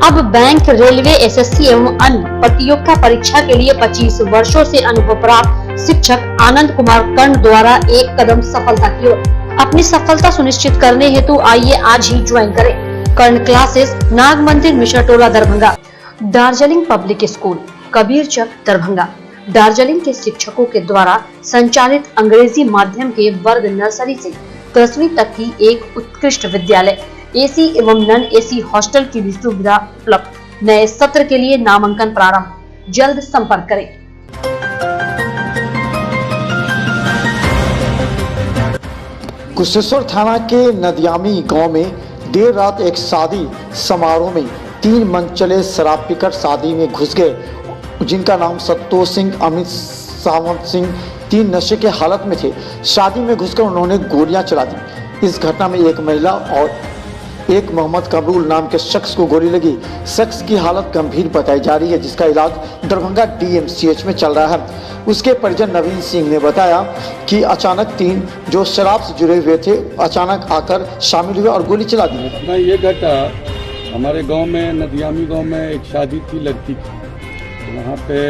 अब bank, railway, SSC एवं अन्य प्रतियोगिता परीक्षा के लिए 25 वर्षों से अनुभव प्राप्त शिक्षक आनंद कुमार कर्ण द्वारा एक कदम सफलता की ओर। अपनी सफलता सुनिश्चित करने हेतु आइए आज ही ज्वाइन करें कर्ण classes, Nag Mandir, Mishra Tola, Darbhanga. Darjeeling public school, Kabirchak, Darbhanga. Darjeeling के शिक्षकों के द्वारा संचालित अंग्रेजी माध्यम के वर्ग नर्सरी से 10वीं तक की एक उत्कृष्ट विद्यालय, एसी एवं नॉन एसी हॉस्टल की भी सुविधा उपलब्ध। नए सत्र के लिए नामांकन प्रारंभ, जल्द संपर्क करें। कुशेश्वर थाना के नदियामी गांव में देर रात एक शादी समारोह में 3 मंच चले शराब पीकर शादी में घुस गए, जिनका नाम सत्तो सिंह, अमित सावंत सिंह, 3 नशे के हालत में थे। शादी में घुसकर उन्होंने गोलियां चला दी। इस घटना में एक महिला और एक मोहम्मद कमरूल नाम के शख्स को गोली लगी। शख्स की हालत गंभीर बताई जा रही है, जिसका इलाज दरभंगा डीएमसीएच में चल रहा है। उसके परिजन नवीन सिंह ने बताया कि अचानक 3 जो शराब से जुड़े हुए थे अचानक आकर शामिल हुए और गोली चला दी। ये घटना हमारे गांव में, नदियामी गांव में एक शादी थी लड़की की। वहाँ पे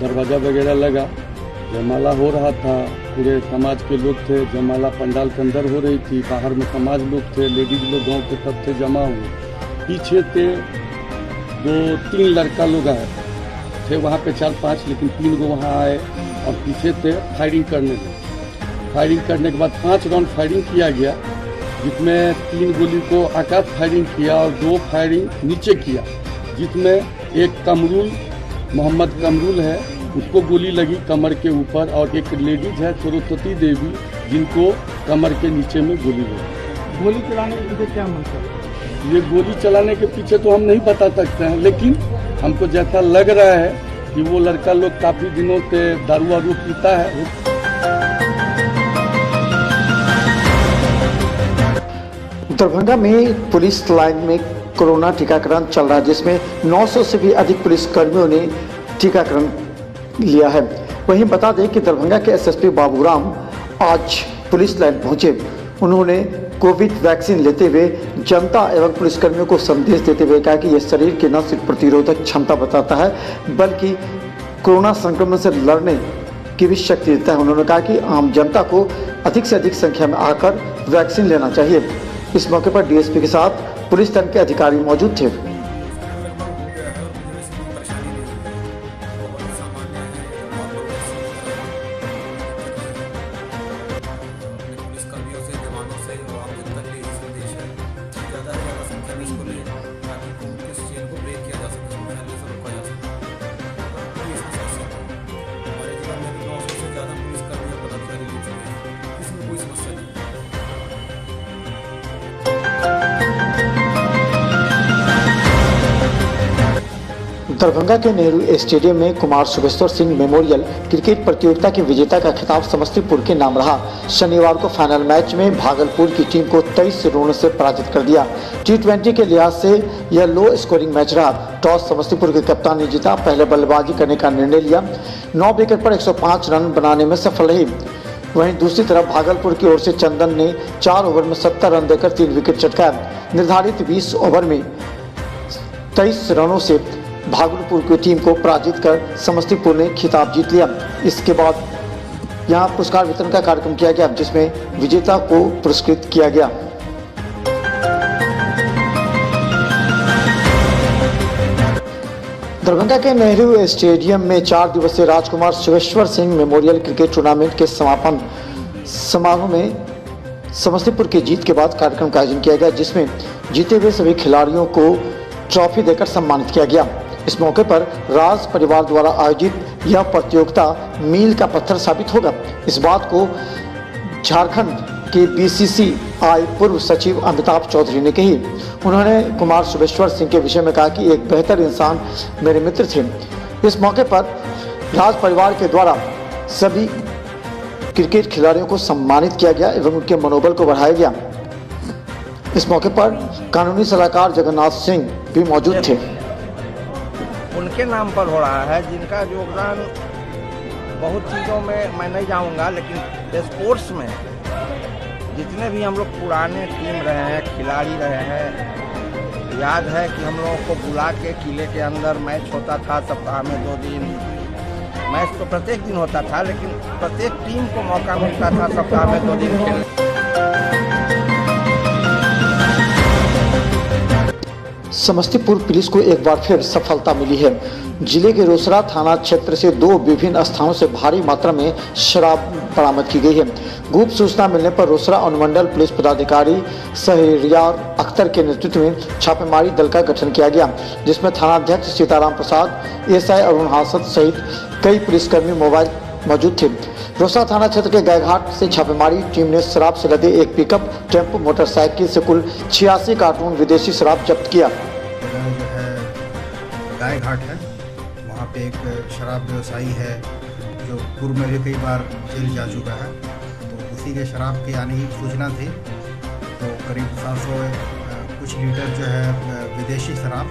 दरवाज़ा वगैरह लगा, जयमाला हो रहा था, पूरे समाज के लोग थे। जयमाला पंडाल के अंदर हो रही थी, बाहर में समाज लोग थे, लेडीज लोग गांव के सब थे जमा हुए। पीछे थे 2-3 लड़का लोग आए थे वहाँ पे, 4-5, लेकिन 3 गो वहाँ आए और पीछे थे फायरिंग करने लगे। फायरिंग करने के बाद 5 राउंड फायरिंग किया गया, जिसमें 3 गोली को आकाश फायरिंग किया और 2 फायरिंग नीचे किया, जिसमें एक कमरूल, मोहम्मद कमरूल है, उसको गोली लगी कमर के ऊपर, और एक लेडीज है सरस्वती देवी, जिनको कमर के नीचे में गोली लगी। गोली चलाने के पीछे क्या मतलब? ये गोली चलाने के पीछे तो हम नहीं बता सकते हैं, लेकिन हमको जैसा लग रहा है कि वो लड़का लोग काफ़ी दिनों से दारू वारू पीता है। दरभंगा में पुलिस लाइन में कोरोना टीकाकरण चल रहा है, जिसमें 900 से भी अधिक पुलिस कर्मियों ने टीकाकरण लिया है। वहीं बता दें कि दरभंगा के एसएसपी बाबूराम आज पुलिस लाइन पहुंचे। उन्होंने कोविड वैक्सीन लेते हुए जनता एवं पुलिसकर्मियों को संदेश देते हुए कहा कि यह शरीर की न सिर्फ प्रतिरोधक क्षमता बताता है, बल्कि कोरोना संक्रमण से लड़ने की भी शक्ति देता है। उन्होंने कहा कि आम जनता को अधिक से अधिक संख्या में आकर वैक्सीन लेना चाहिए। इस मौके पर डीएसपी के साथ पुलिस दल के अधिकारी मौजूद थे। दरभंगा के नेहरू स्टेडियम में कुमार सुबेश्वर सिंह मेमोरियल क्रिकेट प्रतियोगिता के विजेता का खिताब समस्तीपुर के नाम रहा। शनिवार को फाइनल मैच में भागलपुर की टीम को 23 रनों से पराजित कर दिया। T20 के लिहाज से यह लो स्कोरिंग मैच रहा। टॉस समस्तीपुर के कप्तान ने जीता, पहले बल्लेबाजी करने का निर्णय लिया। 9 विकेट पर 105 रन बनाने में सफल रही। वहीं दूसरी तरफ भागलपुर की ओर से चंदन ने 4 ओवर में 70 रन देकर 3 विकेट चटकाए। निर्धारित 20 ओवर में 23 रनों से भागलपुर की टीम को पराजित कर समस्तीपुर ने खिताब जीत लिया। इसके बाद यहां पुरस्कार वितरण का कार्यक्रम किया गया, जिसमें विजेता को पुरस्कृत किया गया। दरभंगा के नेहरू स्टेडियम में 4 दिवसीय राजकुमार सुबेश्वर सिंह मेमोरियल क्रिकेट टूर्नामेंट के समापन समारोह में समस्तीपुर की जीत के बाद कार्यक्रम का आयोजन किया गया, जिसमें जीते हुए सभी खिलाड़ियों को ट्रॉफी देकर सम्मानित किया गया। इस मौके पर राज परिवार द्वारा आयोजित यह प्रतियोगिता मील का पत्थर साबित होगा। इस बात को झारखंड के बीसीसीआई पूर्व सचिव अमिताभ चौधरी ने कही। उन्होंने कुमार सुबेश्वर सिंह के विषय में कहा कि एक बेहतर इंसान मेरे मित्र थे। इस मौके पर राज परिवार के द्वारा सभी क्रिकेट खिलाड़ियों को सम्मानित किया गया एवं उनके मनोबल को बढ़ाया गया। इस मौके पर कानूनी सलाहकार जगन्नाथ सिंह भी मौजूद थे। उनके नाम पर हो रहा है, जिनका योगदान बहुत चीज़ों में मैं नहीं जाऊंगा, लेकिन स्पोर्ट्स में जितने भी हम लोग पुराने टीम रहे हैं, खिलाड़ी रहे हैं, याद है कि हम लोगों को बुला के किले के अंदर मैच होता था सप्ताह में 2 दिन। मैच तो प्रत्येक दिन होता था, लेकिन प्रत्येक टीम को मौका मिलता था सप्ताह में 2 दिन खेलने। समस्तीपुर पुलिस को एक बार फिर सफलता मिली है। जिले के रोसड़ा थाना क्षेत्र से 2 विभिन्न स्थानों से भारी मात्रा में शराब बरामद की गई है। गुप्त सूचना मिलने पर रोसड़ा अनुमंडल पुलिस पदाधिकारी शहरियार अख्तर के नेतृत्व में छापेमारी दल का गठन किया गया, जिसमें थानाध्यक्ष सीताराम प्रसाद, एसआई अरुण हासद सहित कई पुलिसकर्मी मोबाइल मौजूद थे। रोसड़ा थाना क्षेत्र के गायघाट से छापेमारी टीम ने शराब से लदे एक पिकअप, टेम्पो, मोटरसाइकिल से कुल 86 कार्टून विदेशी शराब जब्त किया। जो है गायघाट है, वहाँ पे एक शराब व्यवसायी है जो पूर्व में भी कई बार जेल जा चुका है। तो उसी के शराब की आने की सूचना थी, तो करीब 700 कुछ लीटर जो है विदेशी शराब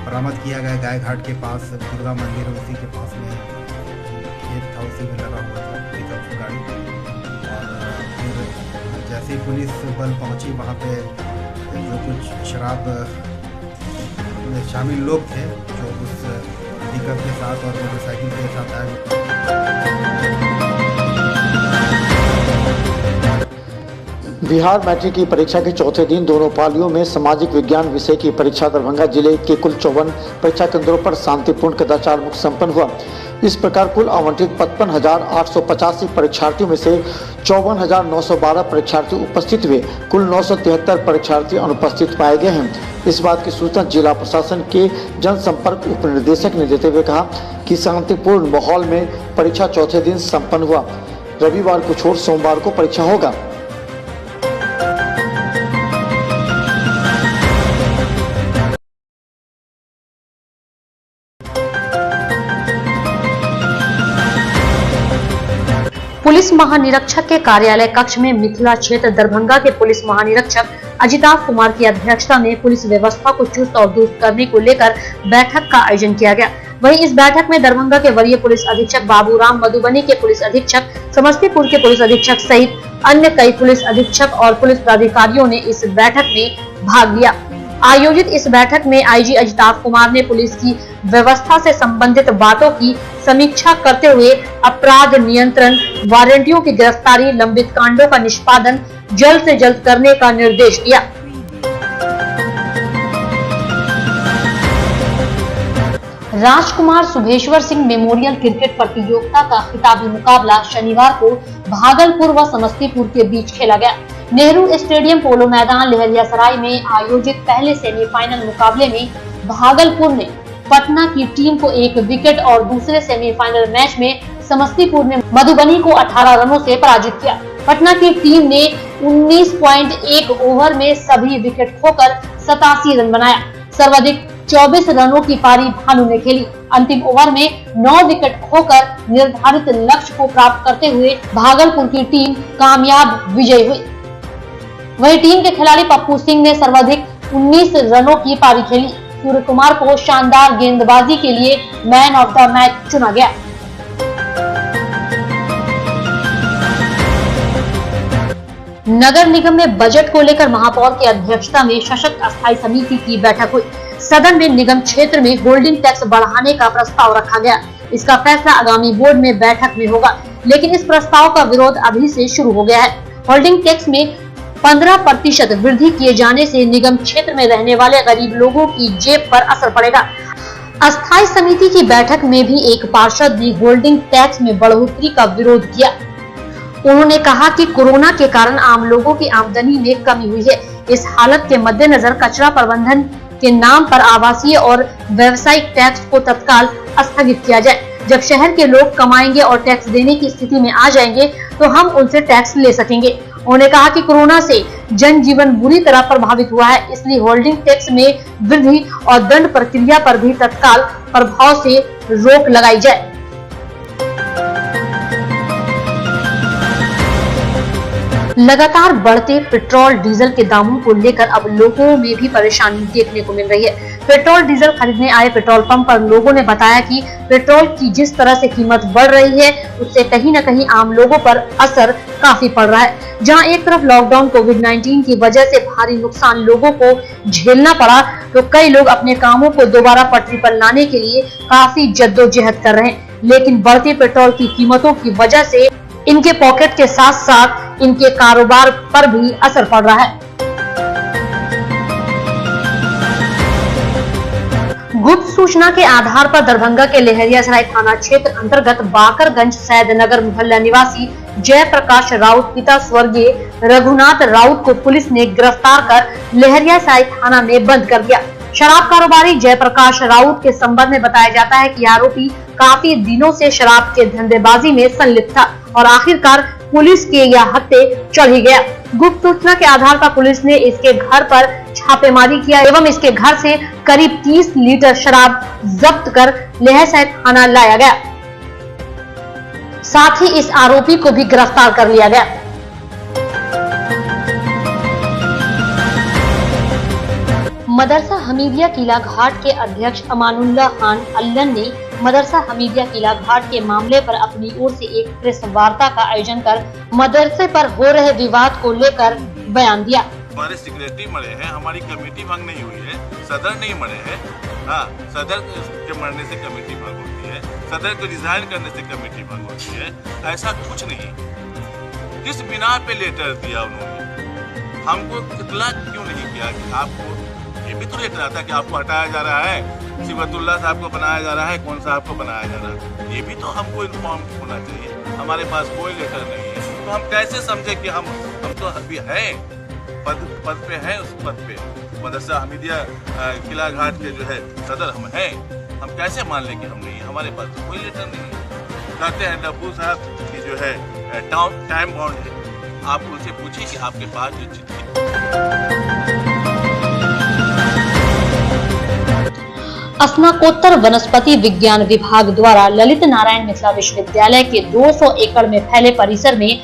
बरामद किया गया। गायघाट के पास दुर्गा मंदिर है, उसी के पास में खेत था, उसी में लगा हुआ था पिकअप गाड़ी। और फिर जैसे ही पुलिस बल पहुंची, वहाँ पे जो कुछ शराब में शामिल लोग थे जो उस पिकअप के साथ और मोटरसाइकिल के साथ आए। बिहार मैट्रिक की परीक्षा के चौथे दिन दोनों पालियों में सामाजिक विज्ञान विषय की परीक्षा दरभंगा जिले के कुल 54 परीक्षा केंद्रों पर शांतिपूर्ण कदाचार मुक्त संपन्न हुआ। इस प्रकार कुल आवंटित 55,885 परीक्षार्थियों में से 54,912 परीक्षार्थी उपस्थित हुए। कुल 973 परीक्षार्थी अनुपस्थित पाए गए हैं। इस बात की सूचना जिला प्रशासन के जनसंपर्क उप निदेशक ने देते हुए कहा कि शांतिपूर्ण माहौल में परीक्षा चौथे दिन संपन्न हुआ। रविवार को छोड़ सोमवार को परीक्षा होगा। पुलिस महानिरीक्षक के कार्यालय कक्ष में मिथिला क्षेत्र दरभंगा के पुलिस महानिरीक्षक अजिताभ कुमार की अध्यक्षता में पुलिस व्यवस्था को चुस्त और दुरुस्त करने को लेकर बैठक का आयोजन किया गया। वहीं इस बैठक में दरभंगा के वरीय पुलिस अधीक्षक बाबूराम, मधुबनी के पुलिस अधीक्षक, समस्तीपुर के पुलिस अधीक्षक सहित अन्य कई पुलिस अधीक्षक और पुलिस पदाधिकारियों ने इस बैठक में भाग लिया। आयोजित इस बैठक में आईजी अजिताभ कुमार ने पुलिस की व्यवस्था से संबंधित बातों की समीक्षा करते हुए अपराध नियंत्रण, वारंटियों की गिरफ्तारी, लंबित कांडों का निष्पादन जल्द से जल्द करने का निर्देश दिया। राजकुमार सुभेश्वर सिंह मेमोरियल क्रिकेट प्रतियोगिता का खिताबी मुकाबला शनिवार को भागलपुर व समस्तीपुर के बीच खेला गया। नेहरू स्टेडियम पोलो मैदान लहरियासराय में आयोजित पहले सेमीफाइनल मुकाबले में भागलपुर ने पटना की टीम को 1 विकेट और दूसरे सेमीफाइनल मैच में समस्तीपुर ने मधुबनी को 18 रनों से पराजित किया। पटना की टीम ने 19.1 ओवर में सभी विकेट खोकर 87 रन बनाया। सर्वाधिक 24 रनों की पारी भानु ने खेली। अंतिम ओवर में 9 विकेट खोकर निर्धारित लक्ष्य को प्राप्त करते हुए भागलपुर की टीम कामयाब विजयी हुई। वही टीम के खिलाड़ी पप्पू सिंह ने सर्वाधिक 19 रनों की पारी खेली। सूर्य कुमार को शानदार गेंदबाजी के लिए मैन ऑफ द मैच चुना गया। नगर निगम में बजट को लेकर महापौर की अध्यक्षता में सशक्त अस्थायी समिति की बैठक हुई। सदन में निगम क्षेत्र में होल्डिंग टैक्स बढ़ाने का प्रस्ताव रखा गया। इसका फैसला आगामी बोर्ड में बैठक में होगा, लेकिन इस प्रस्ताव का विरोध अभी से शुरू हो गया है। होल्डिंग टैक्स में 15% वृद्धि किए जाने से निगम क्षेत्र में रहने वाले गरीब लोगों की जेब पर असर पड़ेगा। अस्थायी समिति की बैठक में भी एक पार्षद ने होल्डिंग टैक्स में बढ़ोतरी का विरोध किया। उन्होंने कहा कि कोरोना के कारण आम लोगों की आमदनी में कमी हुई है। इस हालत के मद्देनजर कचरा प्रबंधन के नाम पर आवासीय और व्यावसायिक टैक्स को तत्काल स्थगित किया जाए। जब शहर के लोग कमाएंगे और टैक्स देने की स्थिति में आ जाएंगे तो हम उनसे टैक्स ले सकेंगे। उन्होंने कहा कि कोरोना से जनजीवन बुरी तरह प्रभावित हुआ है, इसलिए होल्डिंग टैक्स में वृद्धि और दंड प्रक्रिया पर भी तत्काल प्रभाव से रोक लगाई जाए। लगातार बढ़ते पेट्रोल डीजल के दामों को लेकर अब लोगों में भी परेशानी देखने को मिल रही है। पेट्रोल डीजल खरीदने आए पेट्रोल पंप पर लोगों ने बताया कि पेट्रोल की जिस तरह से कीमत बढ़ रही है उससे कहीं न कहीं आम लोगों पर असर काफी पड़ रहा है। जहां एक तरफ लॉकडाउन कोविड-19 की वजह से भारी नुकसान लोगों को झेलना पड़ा, तो कई लोग अपने कामों को दोबारा पटरी पर लाने के लिए काफी जद्दोजहद कर रहे हैं। लेकिन बढ़ती पेट्रोल की कीमतों की वजह से इनके पॉकेट के साथ साथ इनके कारोबार पर भी असर पड़ रहा है। गुप्त सूचना के आधार पर दरभंगा के लहरियासराय थाना क्षेत्र अंतर्गत बाकरगंज सैदनगर मोहल्ला निवासी जयप्रकाश राउत पिता स्वर्गीय रघुनाथ राउत को पुलिस ने गिरफ्तार कर लहरियासराय थाना में बंद कर दिया। शराब कारोबारी जयप्रकाश राउत के संबंध में बताया जाता है कि आरोपी काफी दिनों से शराब के धंधेबाजी में संलिप्त था और आखिरकार पुलिस के यह हत्थे चढ़ ही गया। गुप्त सूचना के आधार पर पुलिस ने इसके घर पर छापेमारी किया एवं इसके घर से करीब 30 लीटर शराब जब्त कर लहरियासराय थाना लाया गया। साथ ही इस आरोपी को भी गिरफ्तार कर लिया गया। मदरसा हमीदिया किला घाट के अध्यक्ष अमानुल्लाह खान अल्लन ने मदरसा हमीदिया किला घाट के मामले पर अपनी ओर से एक प्रेस वार्ता का आयोजन कर मदरसे पर हो रहे विवाद को लेकर बयान दिया। हमारे सेक्रेटरी मरे हैं, हमारी कमेटी भंग नहीं हुई है, सदर नहीं मरे हैं। हाँ, सदर के मरने से कमेटी भंग होती है, सदर को रिजाइन करने से कमेटी भंग होती है, ऐसा कुछ नहीं। किस बिना पे लेटर दिया उन्होंने, हमको इतला क्यों नहीं किया कि आपको ये भी तो लेटर आता कि आपको हटाया जा रहा है, सिबतुल्लाह साहब को बनाया जा रहा है, कौन साहब को बनाया जा रहा है, ये भी तो हमको इन्फॉर्म होना चाहिए। हमारे पास कोई लेटर नहीं है, तो हम कैसे समझे कि हम तो अभी हैं, पद पे हैं, उस पद पे मदरसा हमीदिया किला घाट के जो है सदर हम हैं, हम कैसे मान लें कि हम नहीं, हमारे पास तो कोई लेटर नहीं है। कहते हैं डब्बू साहब की जो है टाइम बाउंड है, आप उनसे पूछिए कि आपके पास जो चिट्ठी स्नातकोत्तर वनस्पति विज्ञान विभाग द्वारा ललित नारायण मिथिला विश्वविद्यालय के 200 एकड़ में फैले परिसर में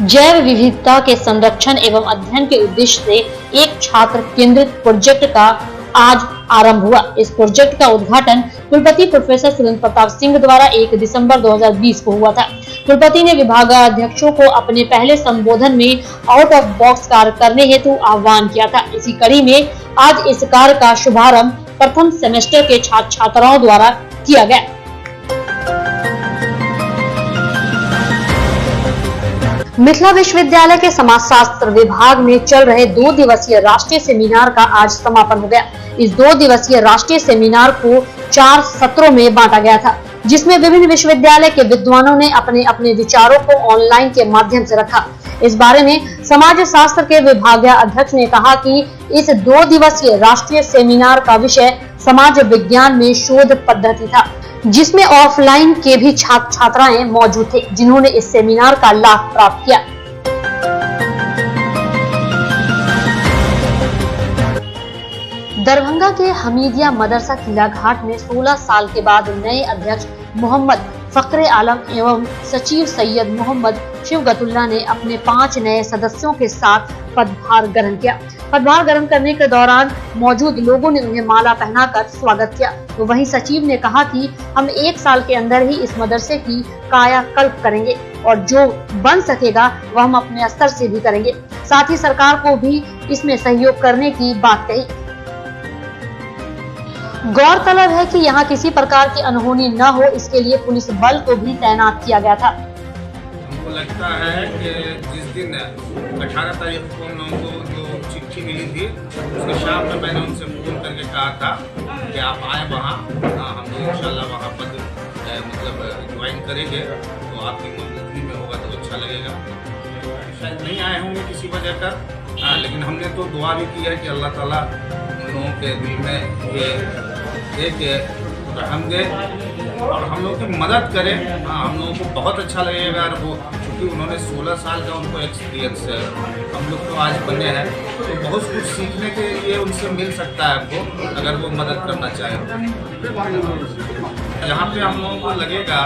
जैव विविधता के संरक्षण एवं अध्ययन के उद्देश्य से एक छात्र केंद्रित प्रोजेक्ट का आज आरंभ हुआ। इस प्रोजेक्ट का उद्घाटन कुलपति प्रोफेसर सुरेंद्र प्रताप सिंह द्वारा 1 दिसंबर 2020 को हुआ था। कुलपति ने विभागाध्यक्षों को अपने पहले संबोधन में आउट ऑफ बॉक्स कार्य करने हेतु आह्वान किया था। इसी कड़ी में आज इस कार्य का शुभारंभ प्रथम सेमेस्टर के छात्र छात्राओं द्वारा किया गया। मिथिला विश्वविद्यालय के समाजशास्त्र विभाग में चल रहे 2 दिवसीय राष्ट्रीय सेमिनार का आज समापन हो गया। इस 2 दिवसीय राष्ट्रीय सेमिनार को 4 सत्रों में बांटा गया था, जिसमें विभिन्न विश्वविद्यालय के विद्वानों ने अपने अपने विचारों को ऑनलाइन के माध्यम से रखा। इस बारे में समाज शास्त्र के विभागाध्यक्ष ने कहा कि इस 2 दिवसीय राष्ट्रीय सेमिनार का विषय समाज विज्ञान में शोध पद्धति था, जिसमें ऑफलाइन के भी छात्र छात्राएं मौजूद थे, जिन्होंने इस सेमिनार का लाभ प्राप्त किया। दरभंगा के हमीदिया मदरसा किला घाट में 16 साल के बाद नए अध्यक्ष मोहम्मद फखरे आलम एवं सचिव सैयद मोहम्मद शिवगतुल्ला ने अपने 5 नए सदस्यों के साथ पदभार ग्रहण किया। पदभार ग्रहण करने के दौरान मौजूद लोगों ने उन्हें माला पहनाकर स्वागत किया। तो वहीं सचिव ने कहा कि हम 1 साल के अंदर ही इस मदरसे की कायाकल्प करेंगे और जो बन सकेगा वह हम अपने स्तर से भी करेंगे। साथ ही सरकार को भी इसमें सहयोग करने की बात कही। गौरतलब है कि यहाँ किसी प्रकार की अनहोनी न हो, इसके लिए पुलिस बल को भी तैनात किया गया था। हमको लगता है कि जिस दिन 18 तारीख को हम लोगों को जो चिट्ठी मिली थी, उसके शाम में मैंने उनसे फोन करके कहा था कि आप आए वहाँ, हम लोग इंशाल्लाह वहाँ पर मतलब ज्वाइन करेंगे, तो आपकी मौजूदगी में होगा तो अच्छा लगेगा। शायद नहीं आए होंगे किसी वजह कर, लेकिन हमने तो दुआ भी की है कि अल्लाह ताला उन लोगों के दिल में ये एक रहम दे और हम लोग की मदद करें। हम लोगों को बहुत अच्छा लगेगा अगर वो, क्योंकि उन्होंने 16 साल का उनको एक्सपीरियंस है, हम लोग तो आज बने हैं, तो बहुत कुछ सीखने के लिए उनसे मिल सकता है आपको, अगर वो मदद करना चाहें। यहाँ पे हम लोगों को लगेगा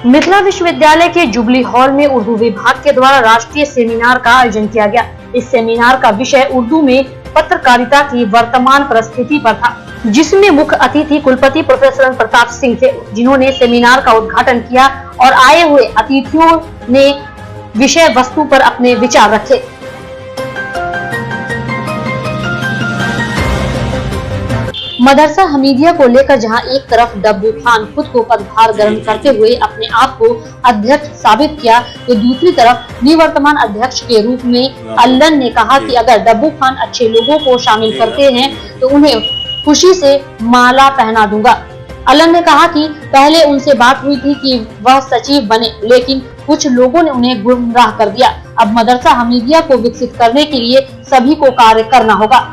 मिथिला विश्वविद्यालय के जुबली हॉल में उर्दू विभाग के द्वारा राष्ट्रीय सेमिनार का आयोजन किया गया। इस सेमिनार का विषय उर्दू में पत्रकारिता की वर्तमान परिस्थिति पर था, जिसमें मुख्य अतिथि कुलपति प्रोफेसर प्रताप सिंह थे, जिन्होंने सेमिनार का उद्घाटन किया और आए हुए अतिथियों ने विषय वस्तु पर अपने विचार रखे। मदरसा हमीदिया को लेकर जहां एक तरफ डब्बू खान खुद को पदभार ग्रहण करते हुए अपने आप को अध्यक्ष साबित किया, तो दूसरी तरफ निवर्तमान अध्यक्ष के रूप में अल्लन ने कहा कि अगर डब्बू खान अच्छे लोगों को शामिल करते हैं तो उन्हें खुशी से माला पहना दूंगा। अल्लन ने कहा कि पहले उनसे बात हुई थी कि वह सचिव बने, लेकिन कुछ लोगों ने उन्हें गुमराह कर दिया। अब मदरसा हमीदिया को विकसित करने के लिए सभी को कार्य करना होगा।